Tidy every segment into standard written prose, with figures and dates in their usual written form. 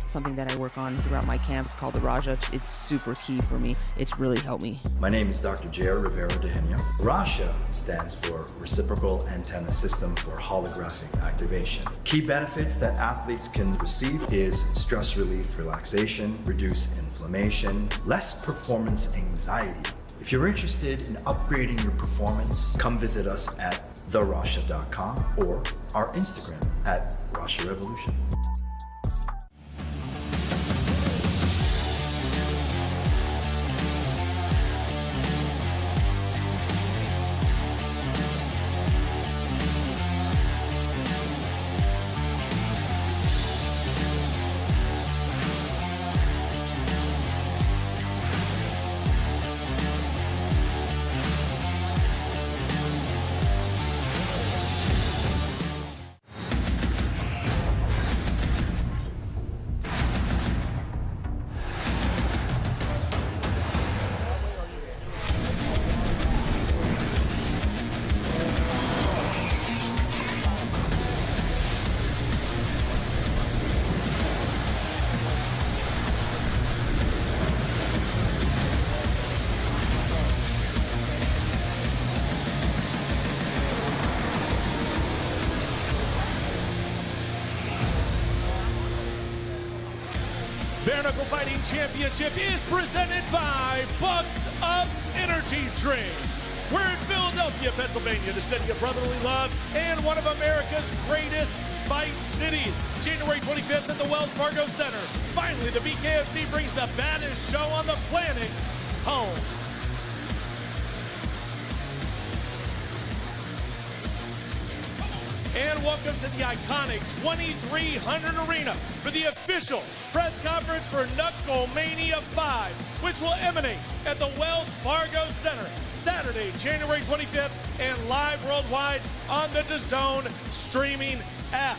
something that I work on throughout my camps called the Raja. It's super key for me. It's really helped me. My name is Dr. J.R. Rivera-Dehenia. RASHA stands for Reciprocal Antenna System for Holographic Activation. Key benefits that athletes can receive is stress relief, relaxation, reduce inflammation, less performance anxiety. If you're interested in upgrading your performance, come visit us at therasha.com or our Instagram at Rasha Revolution. Knuckle Fighting Championship is presented by Bucked Up Energy Drink. We're in Philadelphia, Pennsylvania to send you brotherly love and one of America's greatest fight cities. January 25th at the Wells Fargo Center. Finally, the Bkfc brings the baddest show on the planet home. And welcome to the iconic 2300 Arena for the official press conference for Knucklemania 5, which will emanate at the Wells Fargo Center Saturday, January 25th, and live worldwide on the DAZN streaming app.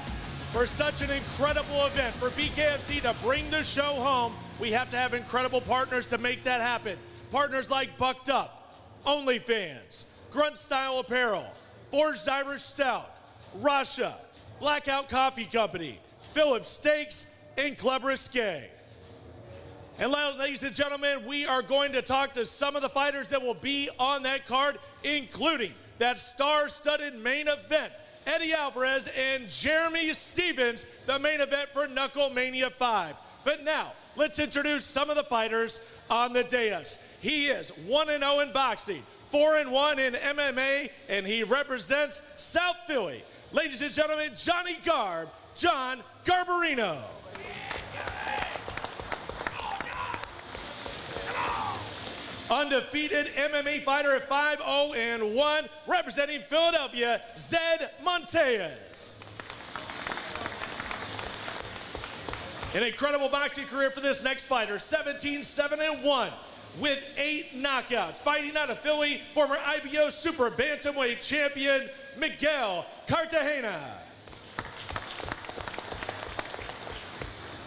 For such an incredible event, for Bkfc to bring the show home, we have to have incredible partners to make that happen. Partners like Bucked Up, OnlyFans, Grunt Style Apparel, Forged Irish Stout, Rasha, Blackout Coffee Company, Phillips Steaks, and Club Risque. And ladies and gentlemen, we are going to talk to some of the fighters that will be on that card, including that star-studded main event, Eddie Alvarez and Jeremy Stevens, the main event for Knucklemania 5. But now, let's introduce some of the fighters on the dais. He is 1-0 in boxing, 4-1 in MMA, and he represents South Philly. Ladies and gentlemen, Johnny Garb, John Garbarino. Undefeated MMA fighter at 5-0-1, representing Philadelphia, Zed Montes. An incredible boxing career for this next fighter, 17-7-1. With 8 knockouts. Fighting out of Philly, former IBO Super Bantamweight champion, Miguel Cartagena.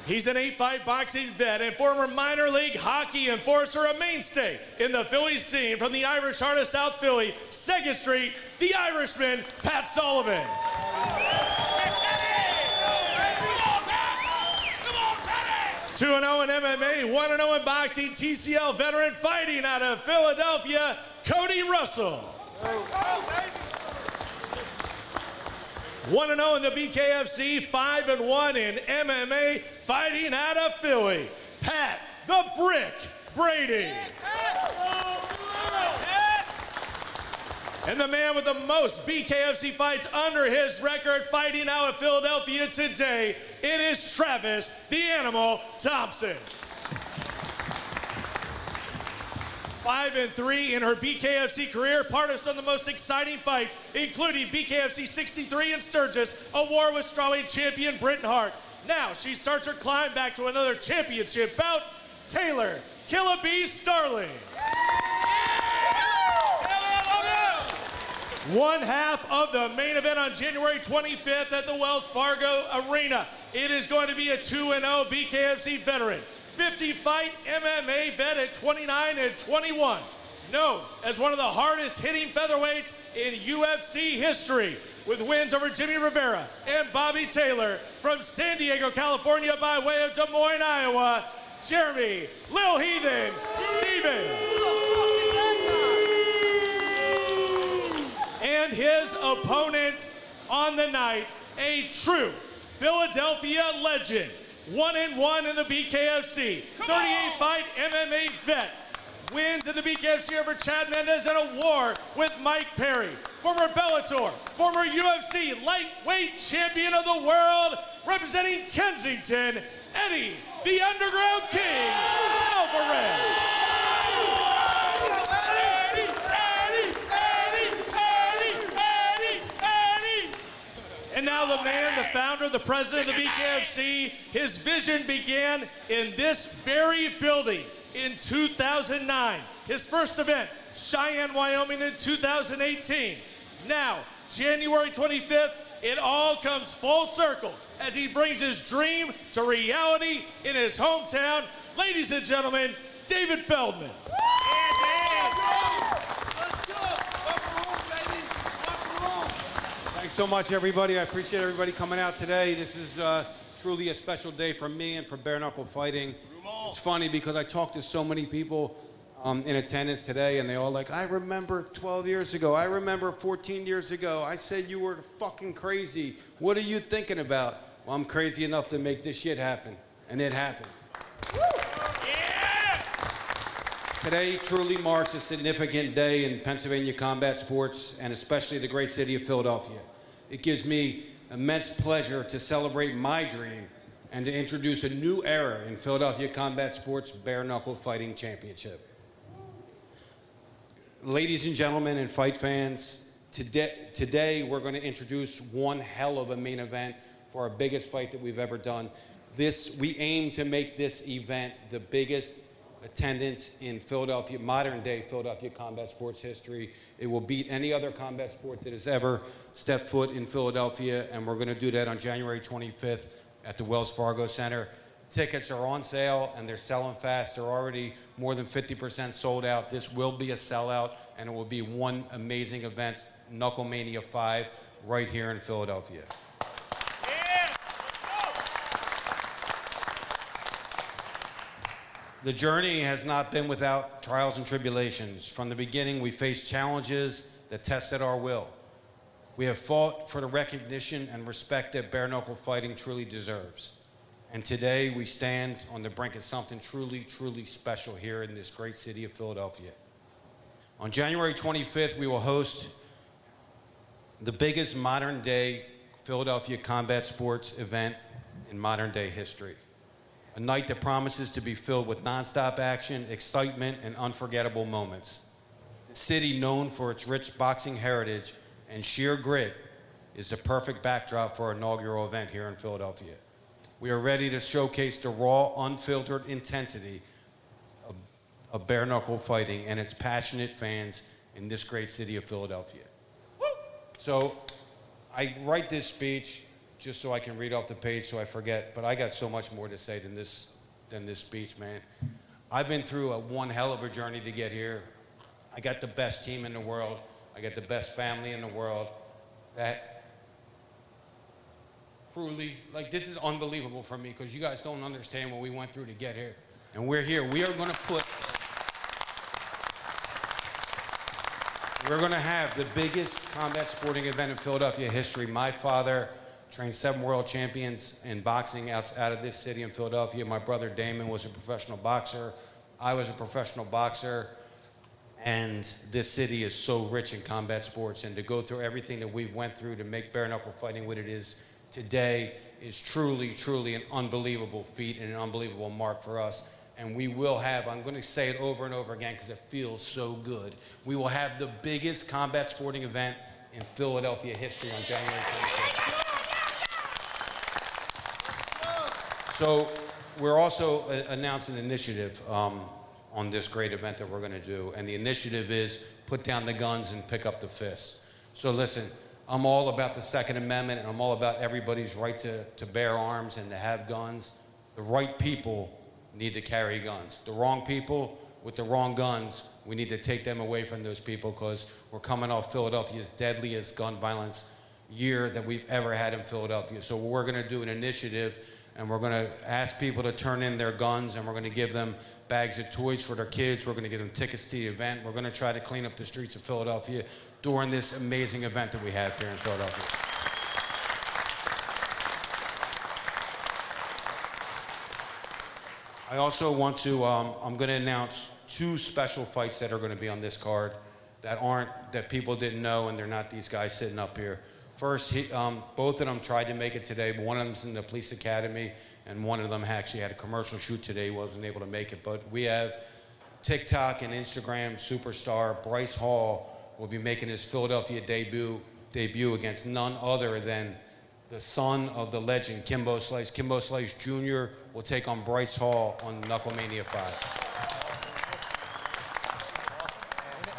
He's an 8-fight boxing vet and former minor league hockey enforcer, a mainstay in the Philly scene from the Irish heart of South Philly, 2nd Street, the Irishman, Pat Sullivan. 2-0 in MMA, 1-0 in boxing, TCL veteran fighting out of Philadelphia, Cody Russell. 1-0 in the Bkfc, 5-1 in MMA, fighting out of Philly, Pat the Brick Brady. And the man with the most Bkfc fights under his record, fighting out of Philadelphia today, it is Travis the Animal Thompson. 5-3 in her Bkfc career, part of some of the most exciting fights, including Bkfc 63 in Sturgis, a war with strawweight champion Britton Hart. Now she starts her climb back to another championship bout, Taylor Killa B. Starling. One half of the main event on January 25th at the Wells Fargo Arena. It is going to be a 2-0 Bkfc veteran, 50-fight MMA vet at 29-21. known as one of the hardest hitting featherweights in UFC history, with wins over Jimmy Rivera and Bobby Taylor, from San Diego, California by way of Des Moines, Iowa, Jeremy Lil Heathen Steven. And his opponent on the night, a true Philadelphia legend, 1-1 in the Bkfc, 38-fight MMA vet, wins in the Bkfc over Chad Mendes and a war with Mike Perry, former Bellator, former UFC lightweight champion of the world, representing Kensington, Eddie, the Underground King, Alvarez. And now the man, the founder, the president of the Bkfc, his vision began in this very building in 2009. His first event, Cheyenne, Wyoming in 2018. Now, January 25th, it all comes full circle as he brings his dream to reality in his hometown. Ladies and gentlemen, David Feldman. Thanks so much, everybody. I appreciate everybody coming out today. This is truly a special day for me and for bare knuckle fighting. It's funny because I talked to so many people in attendance today, and they all like, I remember 12 years ago. I remember 14 years ago. I said you were fucking crazy. What are you thinking about? Well, I'm crazy enough to make this shit happen, and it happened. Yeah! Today truly marks a significant day in Pennsylvania combat sports, and especially the great city of Philadelphia. It gives me immense pleasure to celebrate my dream and to introduce a new era in Philadelphia combat sports bare knuckle fighting championship. Ladies and gentlemen and fight fans, today we're going to introduce one hell of a main event for our biggest fight that we've ever done. We aim to make this event the biggest attendance in Philadelphia, modern day Philadelphia combat sports history. It will beat any other combat sport that has ever stepped foot in Philadelphia, and we're going to do that on January 25th at the Wells Fargo Center. Tickets are on sale and they're selling fast. They're already more than 50% sold out. This will be a sellout, and it will be one amazing event, Knucklemania 5, right here in Philadelphia. The journey has not been without trials and tribulations. From the beginning, we faced challenges that tested our will. We have fought for the recognition and respect that bare knuckle fighting truly deserves. And today, we stand on the brink of something truly, truly special here in this great city of Philadelphia. On January 25th, we will host the biggest modern day Philadelphia combat sports event in modern day history. A night that promises to be filled with nonstop action, excitement, and unforgettable moments. The city, known for its rich boxing heritage and sheer grit, is the perfect backdrop for our inaugural event here in Philadelphia. We are ready to showcase the raw, unfiltered intensity of bare knuckle fighting and its passionate fans in this great city of Philadelphia. Woo! So I write this speech just so I can read off the page so I forget, but I got so much more to say than this speech, man. I've been through one hell of a journey to get here. I got the best team in the world. I got the best family in the world. That truly, like, this is unbelievable for me because you guys don't understand what we went through to get here. And we're here. We're going to have the biggest combat sporting event in Philadelphia history. My father trained 7 world champions in boxing out of this city in Philadelphia. My brother Damon was a professional boxer. I was a professional boxer. And this city is so rich in combat sports. And to go through everything that we've went through to make bare knuckle fighting what it is today is truly, truly an unbelievable feat and an unbelievable mark for us. And we will have, I'm going to say it over and over again because it feels so good, we will have the biggest combat sporting event in Philadelphia history on January 25th. So we're also announcing an initiative on this great event that we're going to do. And the initiative is put down the guns and pick up the fists. So listen, I'm all about the Second Amendment, and I'm all about everybody's right to bear arms and to have guns. The right people need to carry guns. The wrong people with the wrong guns We need to take them away from those people because we're coming off Philadelphia's deadliest gun violence year that we've ever had in Philadelphia. So we're going to do an initiative, and we're going to ask people to turn in their guns, and we're going to give them bags of toys for their kids. We're going to give them tickets to the event. We're going to try to clean up the streets of Philadelphia during this amazing event that we have here in Philadelphia. I also want to, I'm going to announce 2 special fights that are going to be on this card that people didn't know, and they're not these guys sitting up here. First, both of them tried to make it today, but one of them's in the police academy, and one of them actually had a commercial shoot today, wasn't able to make it. But we have TikTok and Instagram superstar Bryce Hall will be making his Philadelphia debut against none other than the son of the legend, Kimbo Slice. Kimbo Slice Jr. will take on Bryce Hall on Knucklemania 5.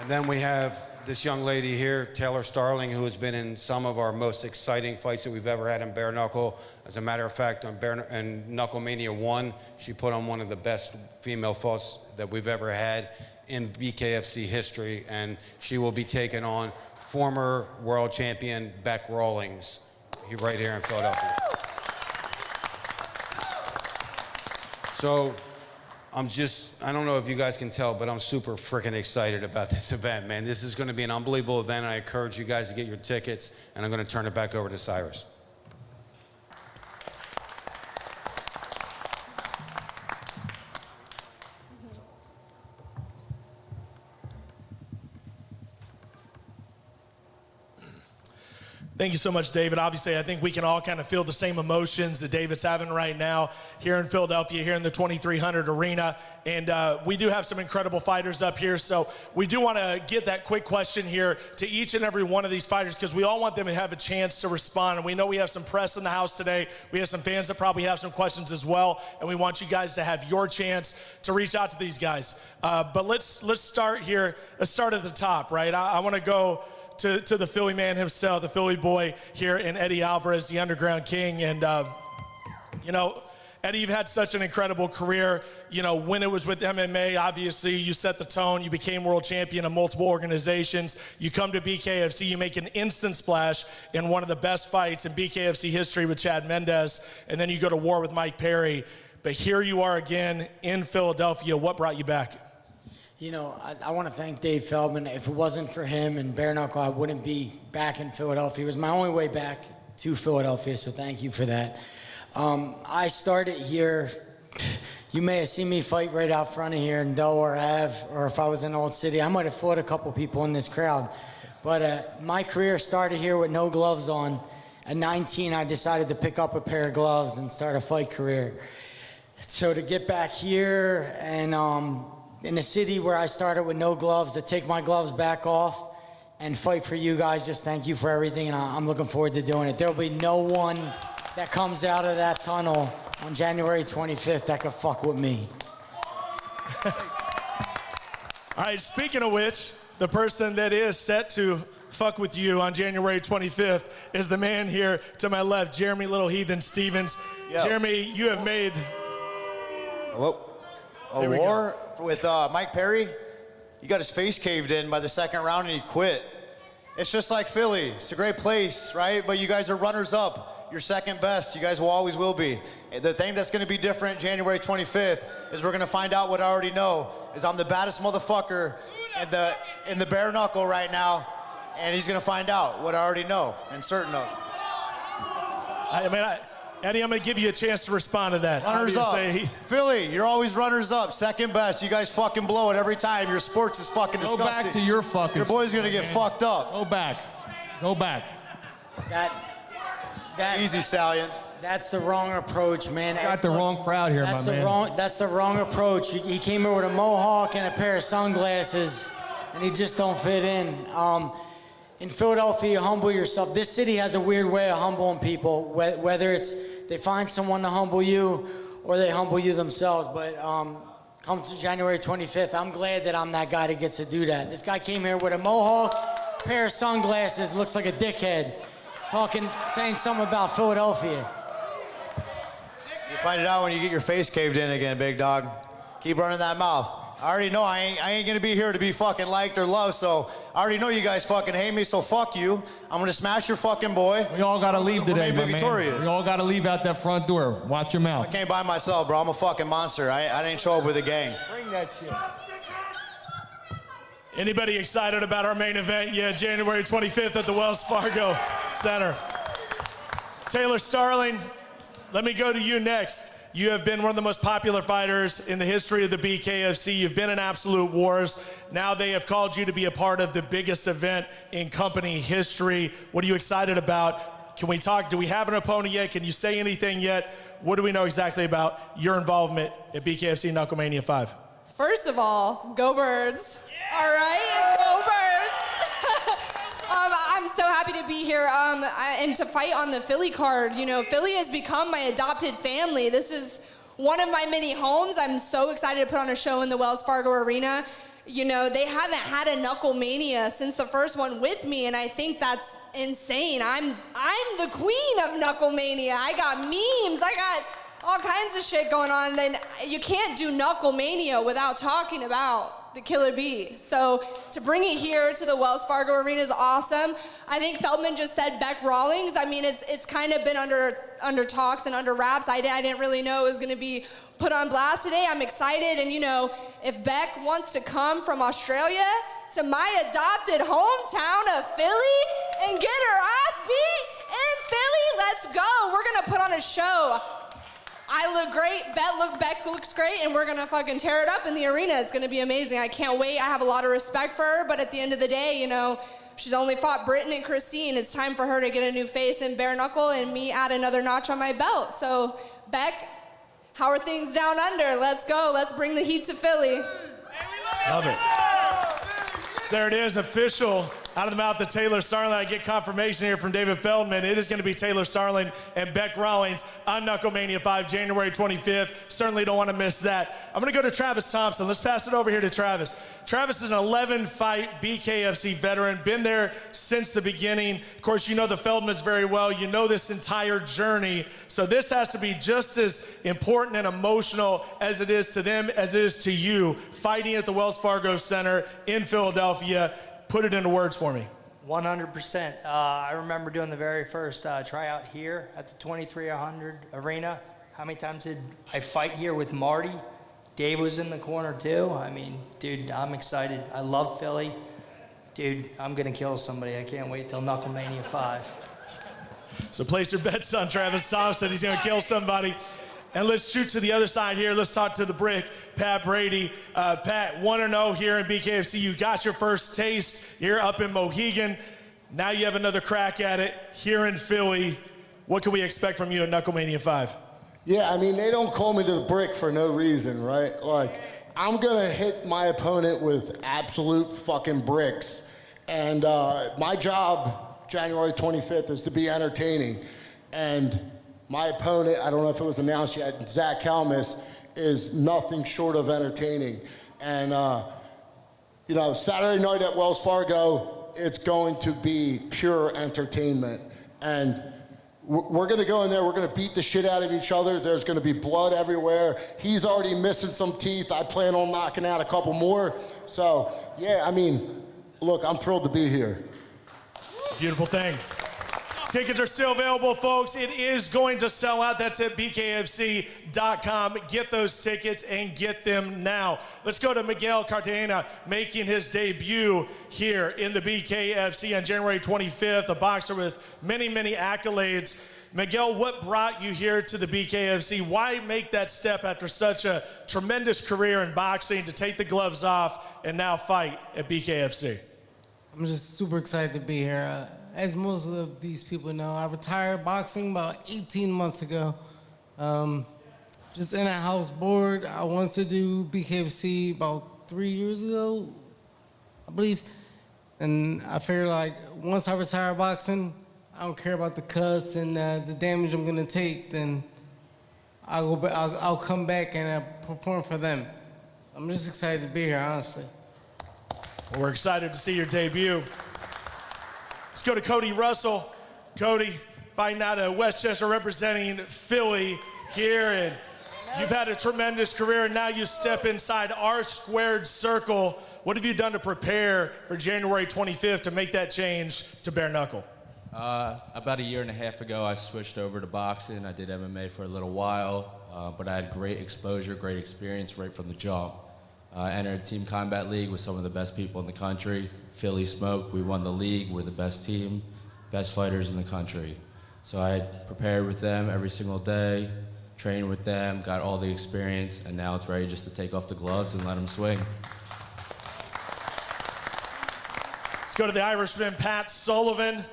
And then we have this young lady here, Taylor Starling, who has been in some of our most exciting fights that we've ever had in bare knuckle. As a matter of fact, in Knucklemania 1, she put on one of the best female fights that we've ever had in Bkfc history, and she will be taking on former world champion Beck Rawlings, right here in Philadelphia. So I don't know if you guys can tell, but I'm super freaking excited about this event, man. This is going to be an unbelievable event. I encourage you guys to get your tickets, and I'm going to turn it back over to Cyrus. Thank you so much, David. Obviously, I think we can all kind of feel the same emotions that David's having right now here in Philadelphia, here in the 2300 arena. And we do have some incredible fighters up here. So we do want to get that quick question here to each and every one of these fighters, because we all want them to have a chance to respond. And we know we have some press in the house today. We have some fans that probably have some questions as well. And we want you guys to have your chance to reach out to these guys. But let's start here. Let's start at the top, right? I want to go to the Philly man himself, the Philly boy here in Eddie Alvarez, the Underground King. And, you know, Eddie, you've had such an incredible career. You know, when it was with MMA, obviously, you set the tone. You became world champion of multiple organizations. You come to Bkfc, you make an instant splash in one of the best fights in Bkfc history with Chad Mendes, and then you go to war with Mike Perry. But here you are again in Philadelphia. What brought you back? You know, I want to thank Dave Feldman. If it wasn't for him and bare knuckle, I wouldn't be back in Philadelphia. It was my only way back to Philadelphia, so thank you for that. I started here. You may have seen me fight right out front of here in Delaware Ave, or if I was in Old City, I might have fought a couple people in this crowd. But my career started here with no gloves on. At 19, I decided to pick up a pair of gloves and start a fight career. So to get back here and in the city where I started with no gloves, to take my gloves back off and fight for you guys, just thank you for everything, and I'm looking forward to doing it. There'll be no one that comes out of that tunnel on January 25th that could fuck with me. All right, speaking of which, the person that is set to fuck with you on January 25th is the man here to my left, Jeremy Little Heathen Stevens. Yo. Jeremy, you have made... Hello? A war with Mike Perry. He got his face caved in by the second round and he quit. It's just like Philly. It's a great place, right? But you guys are runners-up. You're second best. You guys always will be. The thing that's going to be different January 25th is we're going to find out what I already know, is I'm the baddest motherfucker in the bare knuckle right now, and he's going to find out what I already know and certain of. Eddie, I'm going to give you a chance to respond to that. Runners up. Philly, you're always runners up. Second best. You guys fucking blow it every time. Your sports is fucking disgusting. Go back to your fucking... Your boy's going to get fucked up. Go back. Go back. That easy, Stallion. That's the wrong approach, man. You got the wrong crowd here, my man. That's the wrong approach. He came here with a mohawk and a pair of sunglasses, and he just don't fit in. In Philadelphia, humble yourself. This city has a weird way of humbling people, whether it's they find someone to humble you or they humble you themselves. But come to January 25th, I'm glad that I'm that guy that gets to do that. This guy came here with a mohawk, pair of sunglasses, looks like a dickhead, saying something about Philadelphia. You find it out when you get your face caved in again, big dog. Keep running that mouth. I already know I ain't gonna be here to be fucking liked or loved, so I already know you guys fucking hate me, so fuck you. I'm gonna smash your fucking boy. We all gotta leave today, my man. We all gotta leave out that front door. Watch your mouth. I came by myself, bro. I'm a fucking monster. I didn't show up with a gang. Bring that shit. Anybody excited about our main event? Yeah, January 25th at the Wells Fargo Center. Taylor Starling, let me go to you next. You have been one of the most popular fighters in the history of the BKFC. You've been in Absolute Wars. Now they have called you to be a part of the biggest event in company history. What are you excited about? Can we talk? Do we have an opponent yet? Can you say anything yet? What do we know exactly about your involvement at Bkfc Knucklemania 5? First of all, go Birds. Yeah. All right, go Birds. I'm so happy to be here and to fight on the Philly card. You know, Philly has become my adopted family. This is one of my many homes. I'm so excited to put on a show in the Wells Fargo Arena. You know, they haven't had a Knucklemania since the first one with me, and I think that's insane. I'm the queen of Knucklemania. I got memes. I got all kinds of shit going on. Then you can't do Knucklemania without talking about the Killer Bee. So to bring it here to the Wells Fargo Arena is awesome. I think Feldman just said Beck Rawlings. I mean, it's kind of been under talks and under wraps. I didn't really know it was going to be put on blast today. I'm excited, and you know, if Beck wants to come from Australia to my adopted hometown of Philly and get her ass beat in Philly, let's go. We're gonna put on a show. I look great, Beck looks great, and we're gonna fucking tear it up in the arena. It's gonna be amazing. I can't wait. I have a lot of respect for her, but at the end of the day, you know, she's only fought Britain and Christine. It's time for her to get a new face in bare knuckle and me add another notch on my belt. So, Beck, how are things down under? Let's go. Let's bring the heat to Philly. Love it. So there it is, official. Out of the mouth of Taylor Starling. I get confirmation here from David Feldman. It is going to be Taylor Starling and Beck Rawlings on Knucklemania 5, January 25th. Certainly don't want to miss that. I'm going to go to Travis Thompson. Let's pass it over here to Travis. Travis is an 11-fight BKFC veteran, been there since the beginning. Of course, you know the Feldmans very well. You know this entire journey. So this has to be just as important and emotional as it is to them, as it is to you, fighting at the Wells Fargo Center in Philadelphia. Put it into words for me. 100%. I remember doing the very first tryout here at the 2300 arena. How many times did I fight here with Marty? Dave was in the corner too. I mean, dude, I'm excited. I love Philly. Dude, I'm going to kill somebody. I can't wait till Knucklemania 5. So place your bets on Travis Thompson. He's going to kill somebody. And let's shoot to the other side here. Let's talk to the brick, Pat Brady. Pat, 1-0 here in BKFC. You got your first taste. You're up in Mohegan. Now you have another crack at it here in Philly. What can we expect from you at Knucklemania 5? Yeah, I mean, they don't call me to the brick for no reason, right? Like, I'm going to hit my opponent with absolute fucking bricks. And my job, January 25th, is to be entertaining. And my opponent, I don't know if it was announced yet, Zach Kalmus, is nothing short of entertaining. And, you know, Saturday night at Wells Fargo, it's going to be pure entertainment. And we're going to go in there, we're going to beat the shit out of each other. There's going to be blood everywhere. He's already missing some teeth. I plan on knocking out a couple more. So, yeah, I mean, look, I'm thrilled to be here. Beautiful thing. Tickets are still available, folks. It is going to sell out. That's at bkfc.com. Get those tickets and get them now. Let's go to Miguel Cartagena making his debut here in the BKFC on January 25th, a boxer with many, many accolades. Miguel, what brought you here to the BKFC? Why make that step after such a tremendous career in boxing to take the gloves off and now fight at BKFC? I'm just super excited to be here. As most of these people know, I retired boxing about 18 months ago. Just in a house bored. I wanted to do BKFC about 3 years ago, I believe. And I figured, like, once I retire boxing, I don't care about the cuts and the damage I'm gonna take, then I'll come back and perform for them. So I'm just excited to be here, honestly. Well, we're excited to see your debut. Let's go to Cody Russell. Cody, fighting out of Westchester, representing Philly here. And You've had a tremendous career, and now you step inside our squared circle. What have you done to prepare for January 25th to make that change to bare knuckle? About a year and a half ago, I switched over to boxing. I did MMA for a little while, but I had great exposure, great experience right from the jump. I entered a team combat league with some of the best people in the country. Philly Smoke, we won the league. We're the best team, best fighters in the country. So I prepared with them every single day, trained with them, got all the experience, and now it's ready just to take off the gloves and let them swing. Let's go to the Irishman, Pat Sullivan.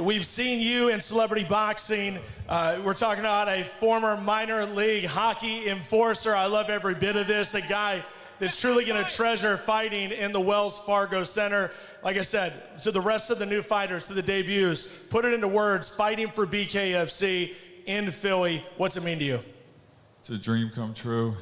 We've seen you in celebrity boxing. We're talking about a former minor league hockey enforcer. I love every bit of this. A guy that's truly going to treasure fighting in the Wells Fargo Center. Like I said, to the rest of the new fighters, to the debuts, put it into words, fighting for Bkfc in Philly. What's it mean to you? It's a dream come true.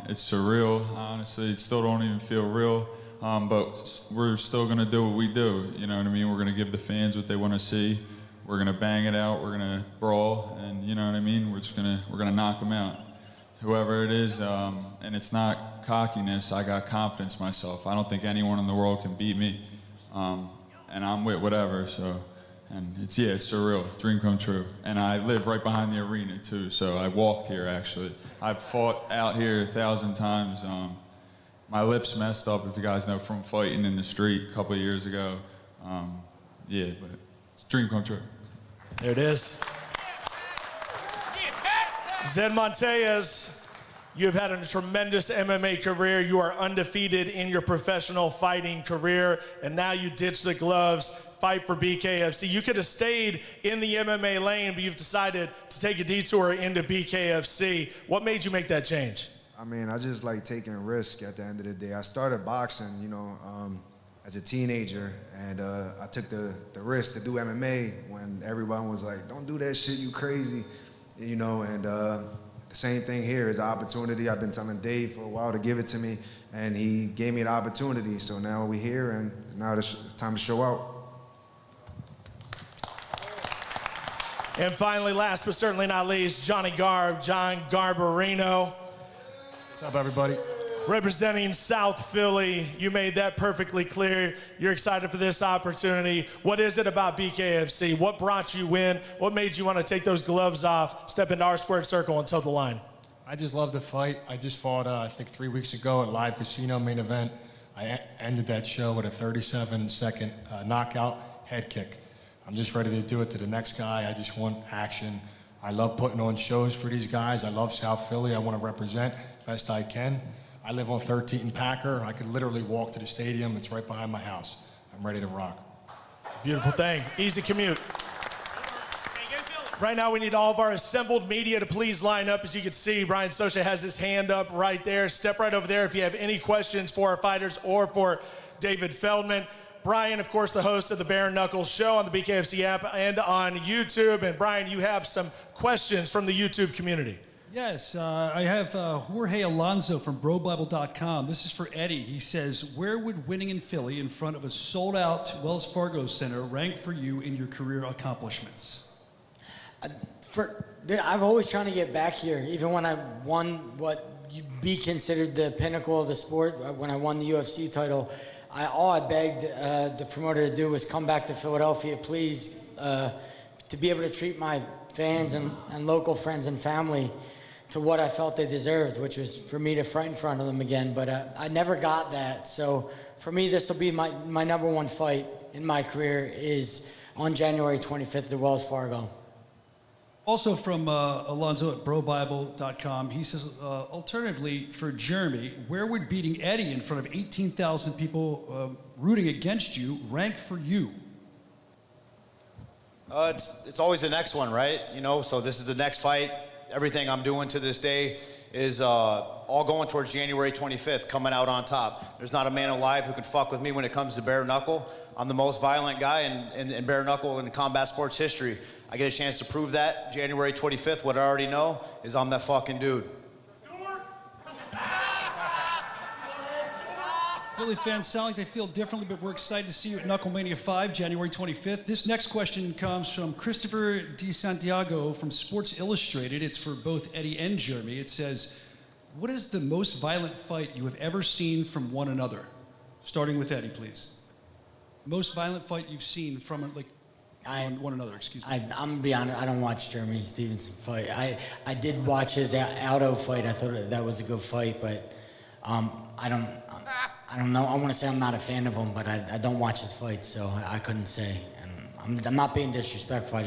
It's surreal, honestly. It still don't even feel real. But we're still going to do what we do. You know what I mean? We're going to give the fans what they want to see. We're going to bang it out. We're going to brawl. And you know what I mean? We're going to knock them out. Whoever it is, and it's not cockiness. I got confidence in myself. I don't think anyone in the world can beat me. And I'm with whatever, so. And it's surreal. Dream come true. And I live right behind the arena, too, so I walked here, actually. I've fought out here 1,000 times. My lips messed up, if you guys know, from fighting in the street a couple of years ago. But it's a dream come true. There it is. Zed Montes, you have had a tremendous MMA career. You are undefeated in your professional fighting career, and now you ditch the gloves, fight for Bkfc. You could have stayed in the MMA lane, but you've decided to take a detour into Bkfc. What made you make that change? I mean, I just like taking risk at the end of the day. I started boxing, as a teenager, and I took the risk to do MMA when everyone was like, don't do that shit, you crazy, and the same thing here is an opportunity. I've been telling Dave for a while to give it to me, and he gave me the opportunity, so now we're here, and now it's time to show out. And finally, last but certainly not least, John Garbarino. What's up, everybody? Representing South Philly, you made that perfectly clear. You're excited for this opportunity. What is it about Bkfc? What brought you in? What made you want to take those gloves off, step into our squared circle, and toe the line? I just love to fight. I just fought, I think 3 weeks ago at Live Casino main event. I ended that show with a 37-second knockout head kick. I'm just ready to do it to the next guy. I just want action. I love putting on shows for these guys. I love South Philly. I want to represent best I can. I live on 13th and Packer. I could literally walk to the stadium. It's right behind my house. I'm ready to rock. Beautiful thing. Easy commute. Right now, we need all of our assembled media to please line up. As you can see, Brian Socha has his hand up right there. Step right over there if you have any questions for our fighters or for David Feldman. Brian, of course, the host of the Bare Knuckles show on the Bkfc app and on YouTube. And Brian, you have some questions from the YouTube community. Yes, I have Jorge Alonso from BroBible.com. This is for Eddie. He says, where would winning in Philly in front of a sold-out Wells Fargo Center rank for you in your career accomplishments? I've always tried to get back here, even when I won what you'd be considered the pinnacle of the sport, when I won the UFC title. All I begged the promoter to do was come back to Philadelphia, please, to be able to treat my fans and local friends and family to what I felt they deserved, which was for me to fight in front of them again. But I never got that. So for me, this will be my number one fight in my career is on January 25th at Wells Fargo. Also from Alonso at BroBible.com, he says, alternatively, for Jeremy, where would beating Eddie in front of 18,000 people rooting against you rank for you? It's always the next one, right? So this is the next fight. Everything I'm doing to this day is all going towards January 25th, coming out on top. There's not a man alive who can fuck with me when it comes to bare knuckle. I'm the most violent guy in bare knuckle in combat sports history. I get a chance to prove that January 25th. What I already know is I'm that fucking dude. Philly fans sound like they feel differently, but we're excited to see you at Knucklemania 5, January 25th. This next question comes from Christopher DeSantiago from Sports Illustrated. It's for both Eddie and Jeremy. It says, what is the most violent fight you have ever seen from one another? Starting with Eddie, please. Most violent fight you've seen from one another, excuse me. I'm gonna be honest, I don't watch Jeremy Stevenson fight. I did watch his Aldo fight. I thought that was a good fight, but I don't know. I want to say I'm not a fan of him, but I don't watch his fights, so I couldn't say. And I'm not being disrespectful. I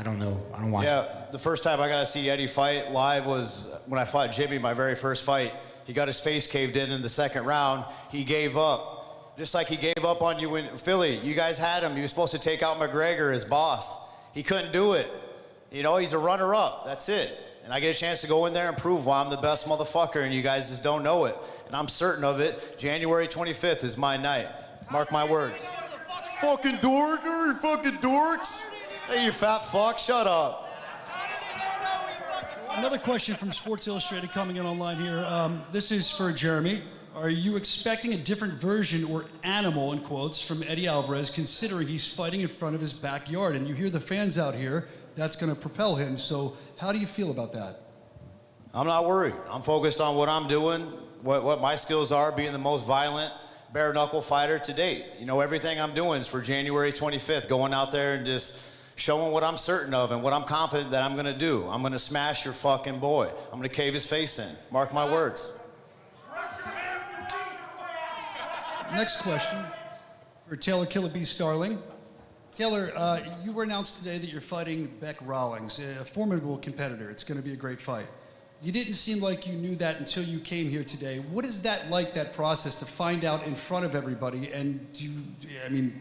don't know. I don't watch. Yeah, the first time I got to see Eddie fight live was when I fought Jimmy, my very first fight. He got his face caved in the second round. He gave up, just like he gave up on you in Philly. You guys had him. He was supposed to take out McGregor, his boss. He couldn't do it. You know, he's a runner-up. That's it. And I get a chance to go in there and prove why I'm the best motherfucker, and you guys just don't know it. And I'm certain of it. January 25th is my night. Mark my words. Fucking dork, you fucking dorks. Hey, you fat fuck, shut up. Another question from Sports Illustrated coming in online here. This is for Jeremy. Are you expecting a different version or animal, in quotes, from Eddie Alvarez, considering he's fighting in front of his backyard? And you hear the fans out here, that's going to propel him. So how do you feel about that? I'm not worried. I'm focused on what I'm doing, what my skills are, being the most violent bare knuckle fighter to date. You know, everything I'm doing is for January 25th, going out there and just showing what I'm certain of and what I'm confident that I'm going to do. I'm going to smash your fucking boy. I'm going to cave his face in. Mark my words. Next question for Taylor Killer B. Starling. Taylor, you were announced today that you're fighting Bec Rawlings, a formidable competitor. It's going to be a great fight. You didn't seem like you knew that until you came here today. What is that like, that process, to find out in front of everybody? And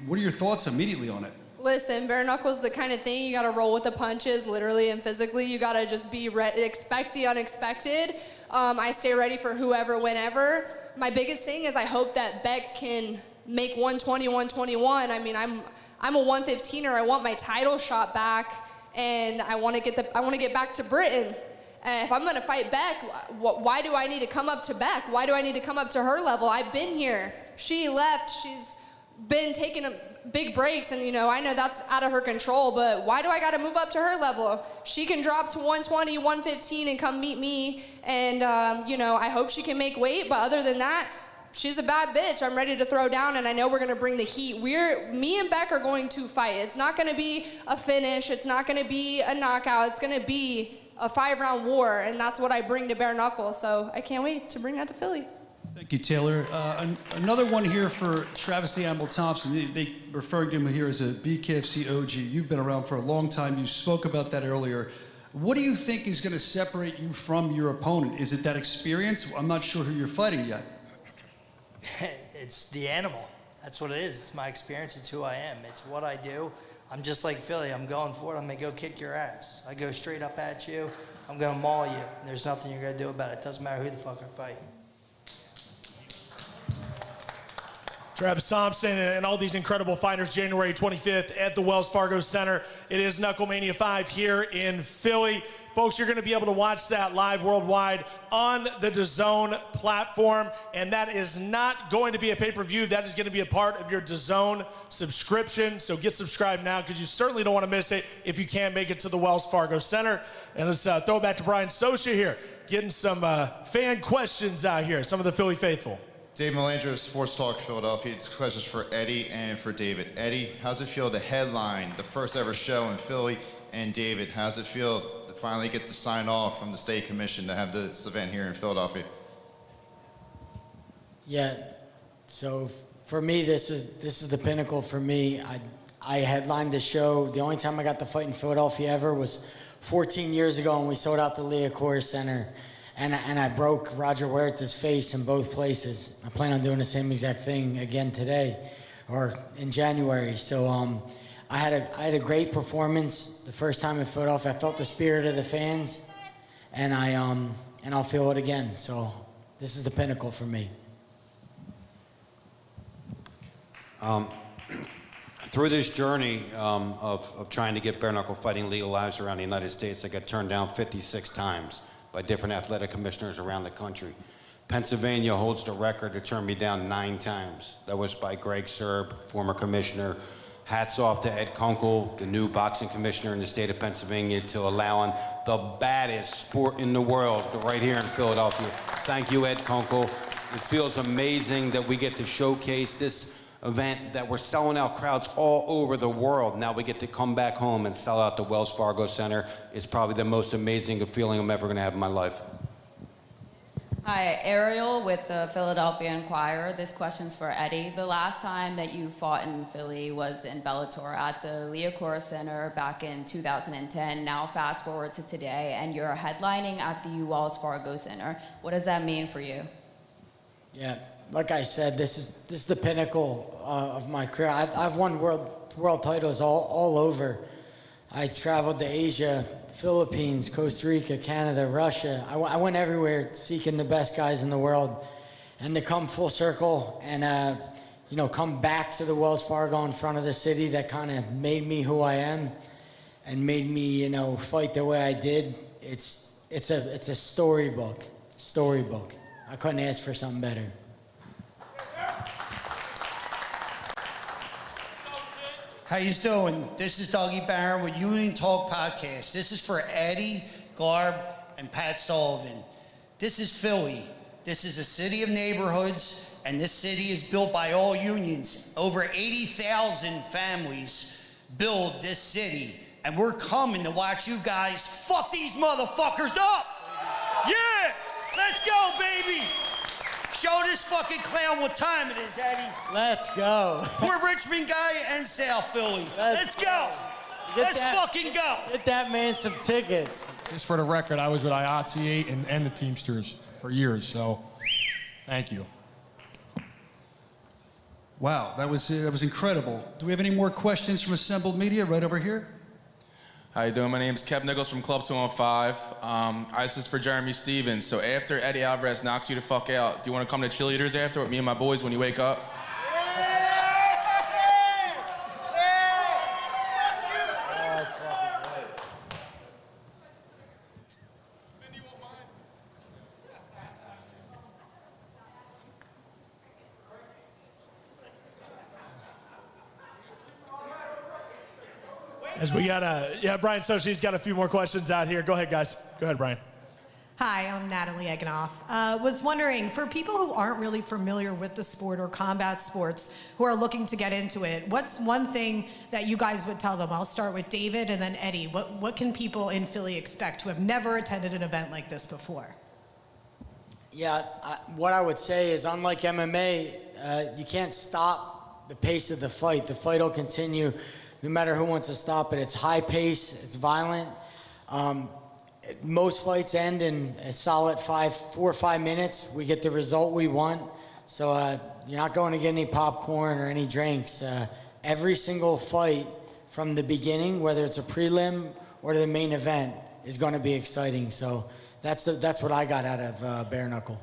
what are your thoughts immediately on it? Listen, bare knuckles is the kind of thing you got to roll with the punches, literally and physically. You got to just be ready, expect the unexpected. I stay ready for whoever, whenever. My biggest thing is I hope that Bec can make 120, 121. I mean, I'm a 115er. I want my title shot back, and I want to get back to Britain. If I'm going to fight Bec, why do I need to come up to Bec? Why do I need to come up to her level? I've been here. She left. She's been taking big breaks, and I know that's out of her control, but why do I got to move up to her level? She can drop to 120, 115 and come meet me, and I hope she can make weight, but other than that, she's a bad bitch. I'm ready to throw down, and I know we're going to bring the heat. Me and Bec are going to fight. It's not going to be a finish. It's not going to be a knockout. It's going to be a 5-round war, and that's what I bring to bare knuckle, so I can't wait to bring that to Philly. Thank you, Taylor. Another one here for Travis the Animal Thompson. They referring to him here as a Bkfc OG. You've been around for a long time. You spoke about that earlier. What do you think is going to separate you from your opponent? Is it that experience? I'm not sure who you're fighting yet. It's the animal. That's what it is. It's my experience. It's who I am. It's what I do. I'm just like Philly. I'm going for it. I'm going to go kick your ass. I go straight up at you. I'm going to maul you. There's nothing you're going to do about it. It doesn't matter who the fuck I fight. Travis Thompson and all these incredible fighters, January 25th at the Wells Fargo Center. It is Knucklemania 5 here in Philly. Folks, you're going to be able to watch that live worldwide on the DAZN platform, and that is not going to be a pay-per-view. That is going to be a part of your DAZN subscription, so get subscribed now because you certainly don't want to miss it if you can't make it to the Wells Fargo Center. And let's throw it back to Brian Socia here, getting some fan questions out here, some of the Philly faithful. Dave Melandro, Sports Talk Philadelphia. This question is for Eddie and for David. Eddie, how's it feel to headline the first ever show in Philly? And David, how's it feel to finally get the sign off from the state commission to have this event here in Philadelphia? Yeah, so for me, this is the pinnacle for me. I headlined the show. The only time I got to fight in Philadelphia ever was 14 years ago when we sold out the Liacouras Center. And I broke Roger Huerta's face in both places. I plan on doing the same exact thing again today, or in January. So I had a great performance the first time in Philadelphia. I felt the spirit of the fans, and I'll feel it again. So this is the pinnacle for me. Through this journey of trying to get bare knuckle fighting legalized around the United States, I got turned down 56 times by different athletic commissioners around the country. Pennsylvania holds the record to turn me down 9 times. That was by Greg Serb, former commissioner. Hats off to Ed Kunkel, the new boxing commissioner in the state of Pennsylvania, to allowing the baddest sport in the world right here in Philadelphia. Thank you, Ed Kunkel. It feels amazing that we get to showcase this event, that we're selling out crowds all over the world. Now we get to come back home and sell out the Wells Fargo Center. It's probably the most amazing feeling I'm ever going to have in my life. Hi, Ariel with the Philadelphia Inquirer. This question's for Eddie. The last time that you fought in Philly was in Bellator at the Liacouras Center back in 2010. Now fast forward to today, and you're headlining at the Wells Fargo Center. What does that mean for you? Yeah, like I said, this is the pinnacle of my career. I've won world titles all over. I traveled to Asia, Philippines, Costa Rica, Canada, Russia. I went everywhere seeking the best guys in the world. And to come full circle and, come back to the Wells Fargo in front of the city that kind of made me who I am and made me, fight the way I did. It's a storybook. I couldn't ask for something better. How you doing? This is Dougie Barron with Union Talk Podcast. This is for Eddie, Garb, and Pat Sullivan. This is Philly. This is a city of neighborhoods, and this city is built by all unions. Over 80,000 families build this city, and we're coming to watch you guys fuck these motherfuckers up! Yeah! Let's go, baby! Show this fucking clown what time it is, Eddie. Let's go. We're Richmond guy and South Philly. Let's go. Let's fucking go. Get that man some tickets. Just for the record, I was with IATI and the Teamsters for years, so thank you. Wow, that was incredible. Do we have any more questions from assembled media right over here? How you doing? My name is Kev Nichols from Club 215. This is for Jeremy Stevens. So after Eddie Alvarez knocks you the fuck out, do you want to come to cheerleaders after with me and my boys when you wake up? As we got Brian Sochi's got a few more questions out here. Go ahead, guys. Go ahead, Brian. Hi, I'm Natalie Eganoff. Was wondering, for people who aren't really familiar with the sport or combat sports who are looking to get into it, what's one thing that you guys would tell them? I'll start with David and then Eddie. What can people in Philly expect who have never attended an event like this before? Yeah, what I would say is, unlike MMA, you can't stop the pace of the fight. The fight will continue no matter who wants to stop it. It's high pace, it's violent. Most fights end in a solid 4 or 5 minutes. We get the result we want. So you're not going to get any popcorn or any drinks. Every single fight from the beginning, whether it's a prelim or the main event, is going to be exciting. So that's what I got out of bare knuckle.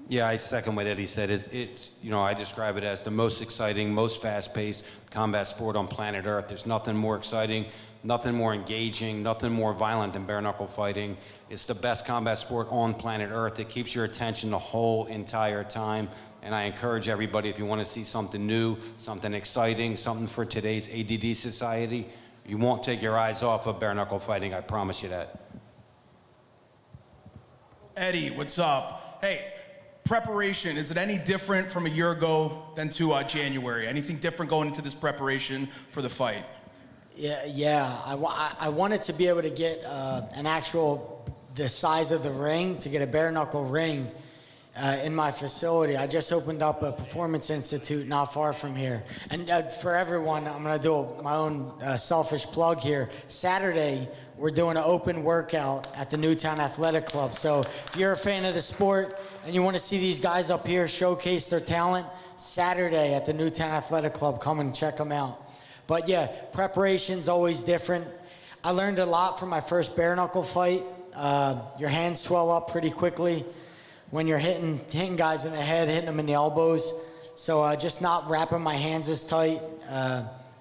Yeah, I second what Eddie said. I describe it as the most exciting, most fast-paced combat sport on planet Earth. There's nothing more exciting, nothing more engaging, nothing more violent than bare knuckle fighting. It's the best combat sport on planet Earth. It keeps your attention the whole entire time. And I encourage everybody, if you want to see something new, something exciting, something for today's ADD society, you won't take your eyes off of bare knuckle fighting. I promise you that. Eddie, what's up? Hey, preparation, is it any different from a year ago than to January? Anything different going into this preparation for the fight? Yeah. I wanted to be able to get the size of the ring, to get a bare knuckle ring in my facility. I just opened up a performance institute not far from here. And for everyone, I'm going to do my own selfish plug here. Saturday, we're doing an open workout at the Newtown Athletic Club. So if you're a fan of the sport and you want to see these guys up here showcase their talent, Saturday at the Newtown Athletic Club, come and check them out. But yeah, preparation's always different. I learned a lot from my first bare knuckle fight. Your hands swell up pretty quickly when you're hitting guys in the head, hitting them in the elbows. So just not wrapping my hands as tight,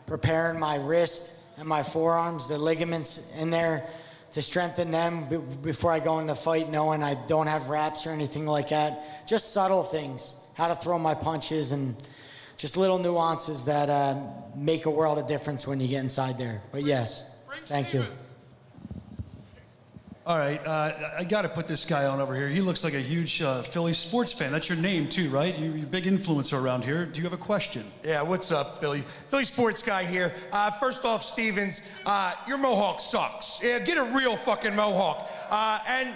preparing my wrist and my forearms, the ligaments in there strengthen them before I go in the fight, knowing I don't have wraps or anything like that. Just subtle things, how to throw my punches, and just little nuances that make a world of difference when you get inside there. But yes, thank you. All right, I got to put this guy on over here. He looks like a huge Philly sports fan. That's your name too, right? You're a big influencer around here. Do you have a question? Yeah, what's up, Philly? Philly sports guy here. First off, Stevens, your mohawk sucks. Yeah, get a real fucking mohawk. And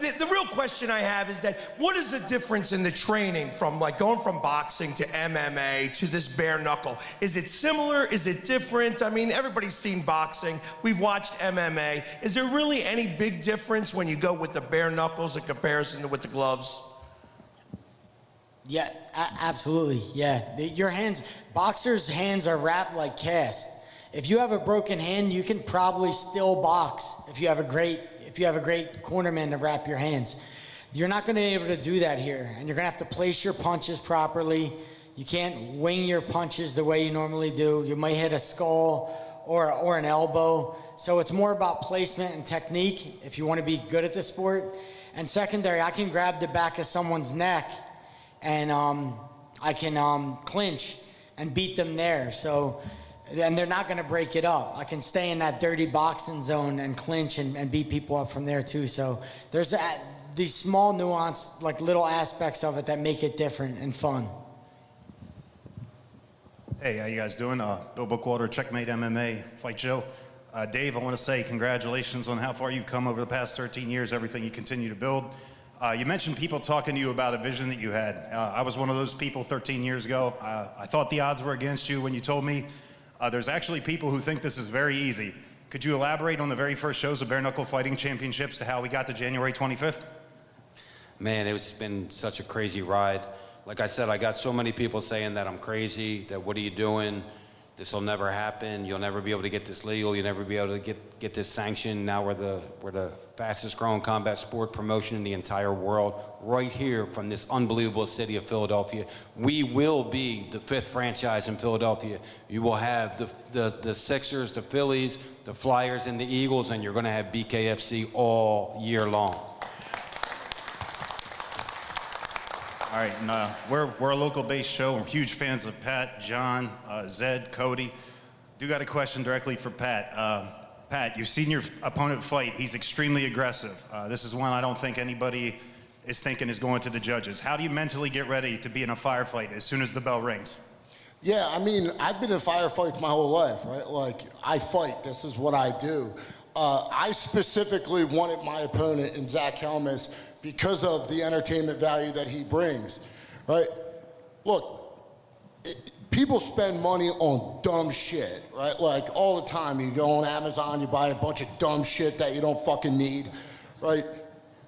the real question I have is that what is the difference in the training from like going from boxing to MMA to this bare knuckle? Is it similar? Is it different? I mean, everybody's seen boxing. We've watched MMA. Is there really any big difference when you go with the bare knuckles in comparison to with the gloves? Yeah, absolutely. Yeah, your hands, boxers' hands are wrapped like cast. If you have a broken hand, you can probably still box if you have a great cornerman to wrap your hands. You're not going to be able to do that here, and you're going to have to place your punches properly. You can't wing your punches the way you normally do. You might hit a skull or an elbow. So it's more about placement and technique if you want to be good at the sport. And secondary, I can grab the back of someone's neck and I can clinch and beat them there. So then they're not going to break it up. I can stay in that dirty boxing zone and clinch and beat people up from there too. So there's these small nuance, like little aspects of it that make it different and fun. Hey, how you guys doing? Bill Bookwater, Checkmate MMA, Fight Show. Dave, I want to say congratulations on how far you've come over the past 13 years, everything you continue to build. You mentioned people talking to you about a vision that you had. I was one of those people 13 years ago. I thought the odds were against you when you told me. There's actually people who think this is very easy. Could you elaborate on the very first shows of Bare Knuckle Fighting Championships to how we got to January 25th? Man, it's been such a crazy ride. Like I said, I got so many people saying that I'm crazy, that what are you doing? This will never happen. You'll never be able to get this legal. You'll never be able to get this sanctioned. Now we're the fastest growing combat sport promotion in the entire world, right here from this unbelievable city of Philadelphia. We will be the 5th franchise in Philadelphia. You will have the Sixers, the Phillies, the Flyers, and the Eagles, and you're going to have Bkfc all year long. All right, and we're a local-based show. We're huge fans of Pat, John, Zed, Cody. Do got a question directly for Pat. Pat, you've seen your opponent fight. He's extremely aggressive. This is one I don't think anybody is thinking is going to the judges. How do you mentally get ready to be in a firefight as soon as the bell rings? Yeah, I mean, I've been in firefights my whole life, right? Like, I fight. This is what I do. I specifically wanted my opponent in Zach Helmus because of the entertainment value that he brings, right? Look, people spend money on dumb shit, right? Like, all the time. You go on Amazon, you buy a bunch of dumb shit that you don't fucking need, right?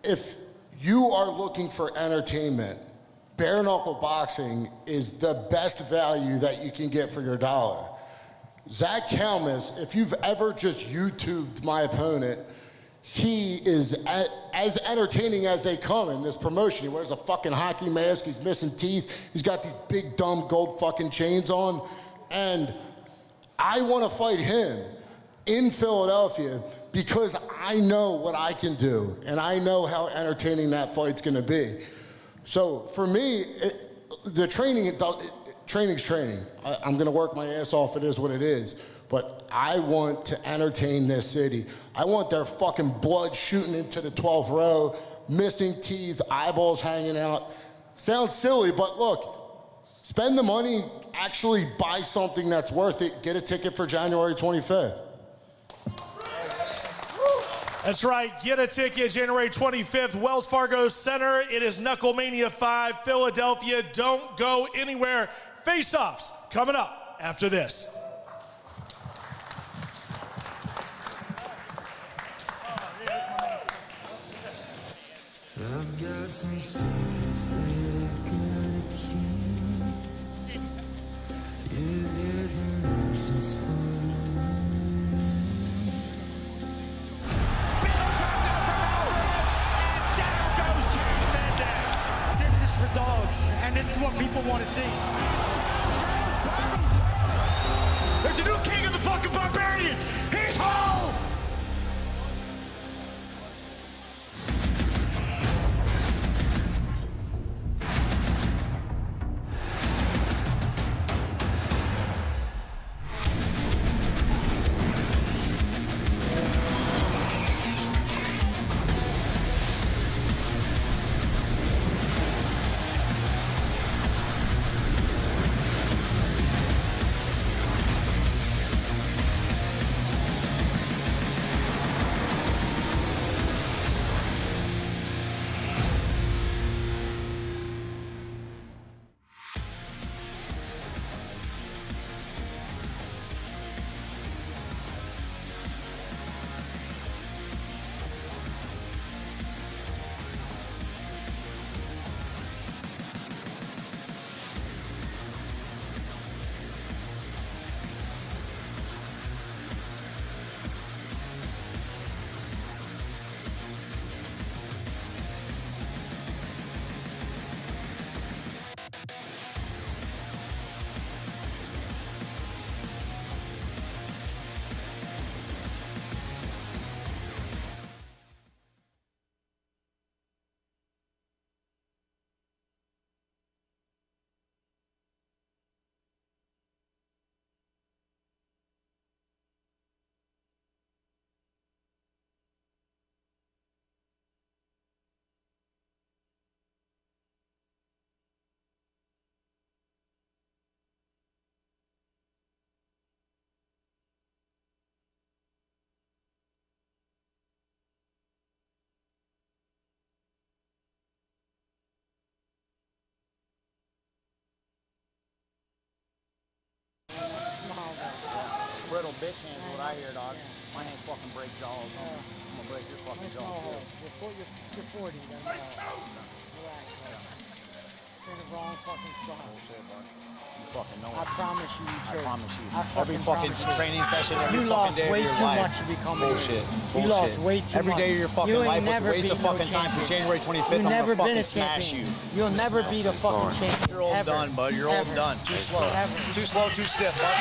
If you are looking for entertainment, bare knuckle boxing is the best value that you can get for your dollar. Zach Helmus, if you've ever just YouTubed my opponent, he is as entertaining as they come in this promotion. He wears a fucking hockey mask, he's missing teeth, he's got these big dumb gold fucking chains on, and I want to fight him in Philadelphia because I know what I can do, and I know how entertaining that fight's gonna be. So for me, training's training. I'm gonna work my ass off, it is what it is. But I want to entertain this city. I want their fucking blood shooting into the 12th row, missing teeth, eyeballs hanging out. Sounds silly, but look, spend the money, actually buy something that's worth it, get a ticket for January 25th. That's right. Get a ticket January 25th, Wells Fargo Center. It is Knucklemania 5, Philadelphia. Don't go anywhere. Face-offs coming up after this. I've got some secrets that I gotta keep. Yeah, there's emotions for This is for dogs, and this is what people want to see. There's a new king of the fucking barbarians. He's home. bitch hands is what I hear, dog. My hands fucking break jaws. I'm gonna break your fucking jaw too. You're 40, then. Relax, bro. It's in the wrong fucking spot. Bullshit, bro. You fucking know it. I promise you, you I promise you. I Every fucking promise you. training session, every You fucking lost day of way your too life. much to become Bullshit. You lost way too Every much. day of your fucking You ain't life was a never waste beat of no fucking time. For champion. January 25th, You I'm never gonna been fucking a smash champion. you. You'll never beat a fucking champion. You're old ever. done, bud. You're old Ever. done. Too slow. Ever. Too slow, too stiff, bud.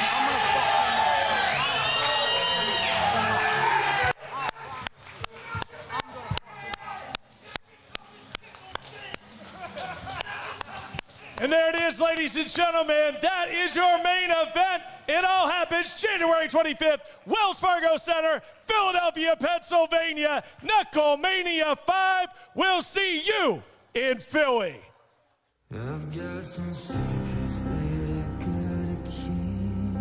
And there it is, ladies and gentlemen. That is your main event. It all happens January 25th, Wells Fargo Center, Philadelphia, Pennsylvania. Knucklemania 5. We'll see you in Philly. I've got some secrets that I gotta keep.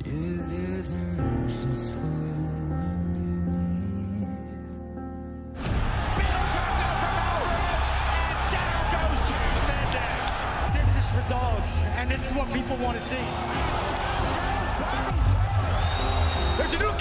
Yeah, there's emotion swirling underneath. Big shot from Alvarez, and down goes James Mendez. This is for dogs, and this is what people want to see. There's a new